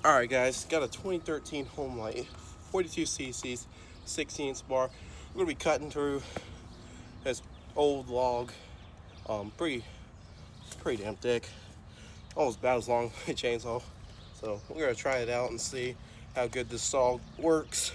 Alright guys, got a 2013 homelite, 42 cc's, 16-inch bar. We're going to be cutting through this old log, pretty damn thick, almost about as long as a chainsaw. So we're going to try it out and see how good this saw works.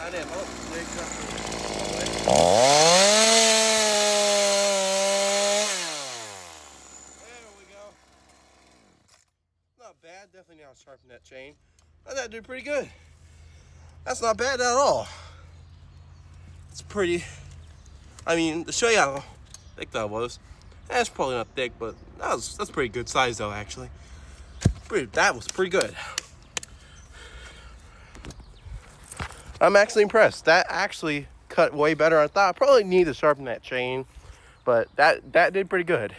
I didn't look. There we go. Not bad. Definitely not sharpen that chain. That did pretty good. That's not bad at all. It's pretty. I mean, to show you how thick that was, that's probably not thick, but that's pretty good size though. Actually, that was pretty good. I'm actually impressed. That actually cut way better than I thought. I probably need to sharpen that chain, but that did pretty good.